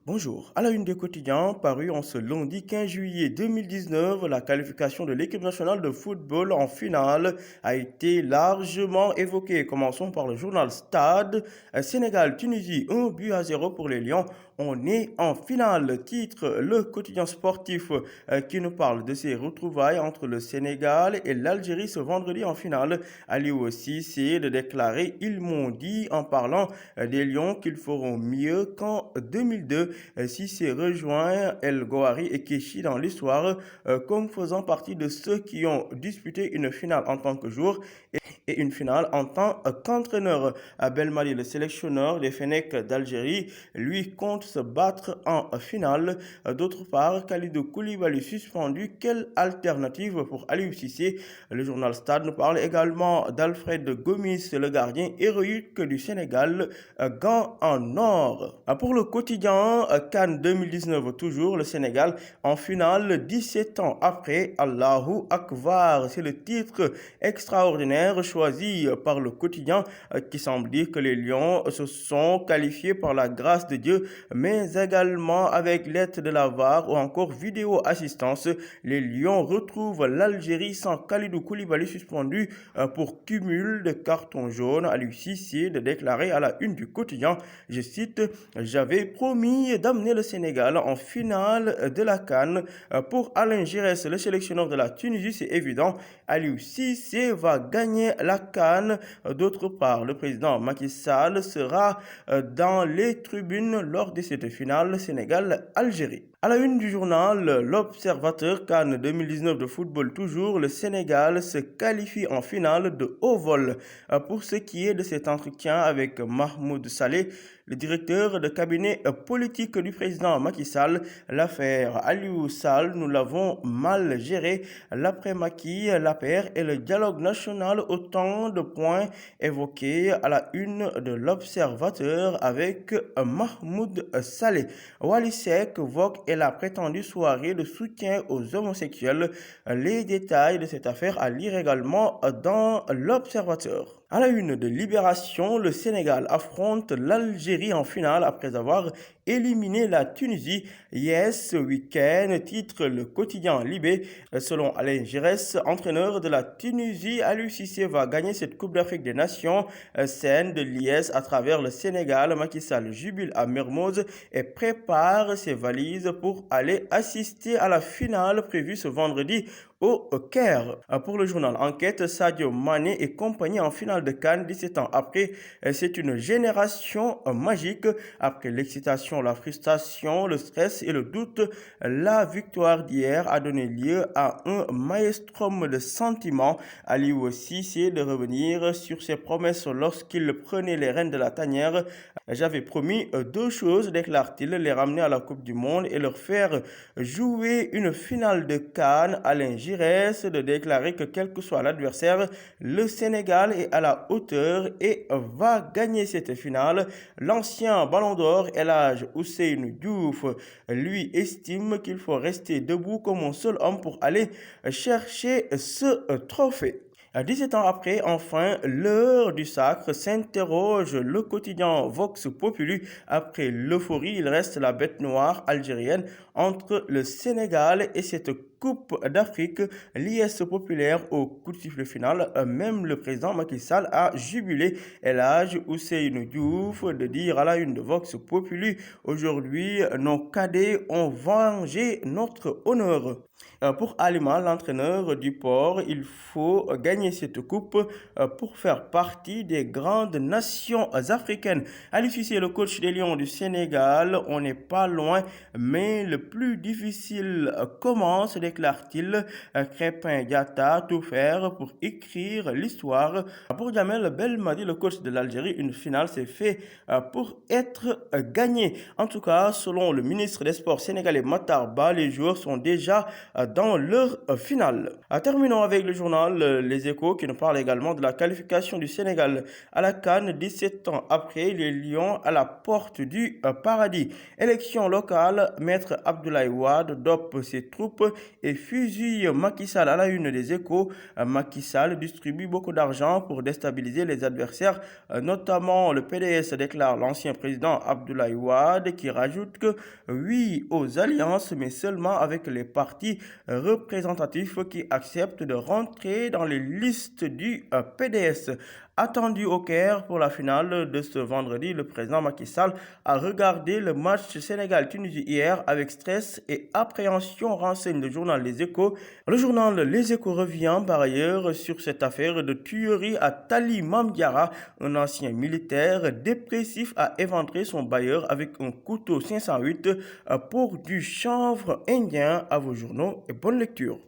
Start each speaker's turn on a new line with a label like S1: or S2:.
S1: Bonjour. À la une des quotidiens, paru en ce lundi 15 juillet 2019, la qualification de l'équipe nationale de football en finale a été largement évoquée. Commençons par le journal Stade. Sénégal-Tunisie, 1 but à 0 pour les Lions. On est en finale. Titre le quotidien sportif qui nous parle de ces retrouvailles entre le Sénégal et l'Algérie ce vendredi en finale. Aliou Cissé de déclarer ils m'ont dit en parlant des Lions qu'ils feront mieux qu'en 2002. Cissé rejoint El Gouari et Keshi dans l'histoire comme faisant partie de ceux qui ont disputé une finale en tant que joueur et une finale en tant qu'entraîneur. Belmadi, le sélectionneur des Fennecs d'Algérie, lui compte se battre en finale. D'autre part, Khalidou Koulibaly suspendu. Quelle alternative pour Aliou Cissé? Le journal Stade nous parle également d'Alfred Gomis, le gardien héroïque du Sénégal, gant en or. Pour le quotidien, CAN 2019 toujours, le Sénégal en finale 17 ans après. Allahu Akbar, c'est le titre extraordinaire choisi par le quotidien qui semble dire que les Lions se sont qualifiés par la grâce de Dieu, mais également avec l'aide de la VAR ou encore vidéo assistance. Les Lions retrouvent l'Algérie sans Khalidou Koulibaly suspendu pour cumul de cartons jaunes. À lui Cissé de déclarer à la une du quotidien, je cite, j'avais promis d'amener le Sénégal en finale de la CAN. Pour Alain Giresse, le sélectionneur de la Tunisie, c'est évident. Aliou Cissé va gagner la CAN. D'autre part, le président Macky Sall sera dans les tribunes lors de cette finale Sénégal-Algérie. À la une du journal, l'Observateur CAN 2019 de football toujours, le Sénégal se qualifie en finale de haut vol. Pour ce qui est de cet entretien avec Mahmoud Saleh, le directeur de cabinet politique du président Macky Sall, l'affaire Aliou Sall, nous l'avons mal gérée. L'après Macky, l'APR et le dialogue national, autant de points évoqués à la une de l'Observateur avec Mahmoud Saleh. Wally Seck, Vogue et la prétendue soirée de soutien aux homosexuels. Les détails de cette affaire à lire également dans l'Observateur. À la une de Libération, le Sénégal affronte l'Algérie en finale après avoir éliminé la Tunisie hier ce week-end, titre le quotidien Libé. Selon Alain Giresse, entraîneur de la Tunisie, Aliou Cissé va gagner cette Coupe d'Afrique des Nations, scène de liesse à travers le Sénégal. Macky Sall jubile à Mermoz et prépare ses valises pour aller assister à la finale prévue ce vendredi au Caire. Pour le journal Enquête, Sadio Mané et compagnie en finale de CAN 17 ans après. C'est une génération magique. Après l'excitation, la frustration, le stress et le doute, la victoire d'hier a donné lieu à un maelstrom de sentiments. Aliou Cissé de revenir sur ses promesses lorsqu'il prenait les rênes de la tanière. J'avais promis deux choses, déclare-t-il, les ramener à la Coupe du Monde et leur faire jouer une finale de CAN. Alain Giresse de déclarer que quel que soit l'adversaire, le Sénégal est à la hauteur et va gagner cette finale. L'ancien ballon d'or El Hadji Ousseynou Diouf lui estime qu'il faut rester debout comme un seul homme pour aller chercher ce trophée. 17 ans après, enfin, l'heure du sacre s'interroge le quotidien Vox Populi. Après l'euphorie, il reste la bête noire algérienne entre le Sénégal et cette Coupe d'Afrique. L'IS populaire au coup de sifflet final, même le président Macky Sall a jubilé. El Hadji Ousseynou Diouf de dire à la une de Vox Populi, aujourd'hui, nos cadets ont vengé notre honneur. Pour Alima, l'entraîneur du port, il faut gagner cette coupe pour faire partie des grandes nations africaines. Aliou Cissé, le coach des Lions du Sénégal, on n'est pas loin, mais le plus difficile commence, déclare-t-il. Crépin Diatta, tout faire pour écrire l'histoire. Pour Jamel Belmadi, le coach de l'Algérie, une finale s'est fait pour être gagnée. En tout cas, selon le ministre des Sports sénégalais Matar Ba, les joueurs sont déjà dans leur finale. Terminons avec le journal Les Échos qui nous parle également de la qualification du Sénégal à la CAN 17 ans après, les Lions à la porte du paradis. Élection locale, Maître Abdoulaye Wade dope ses troupes et fusille Macky Sall à la une des Échos. Macky Sall distribue beaucoup d'argent pour déstabiliser les adversaires, notamment le PDS, déclare l'ancien président Abdoulaye Wade, qui rajoute que oui aux alliances, mais seulement avec les partis représentatifs qui acceptent de rentrer dans les listes du PDS. Attendu au Caire pour la finale de ce vendredi, le président Macky Sall a regardé le match Sénégal-Tunisie hier avec stress et appréhension, renseigne le journal Les Échos. Le journal Les Échos revient par ailleurs sur cette affaire de tuerie à Tali Mamdiara. Un ancien militaire dépressif a éventré son bailleur avec un couteau 508 pour du chanvre indien. À vos journaux et bonne lecture.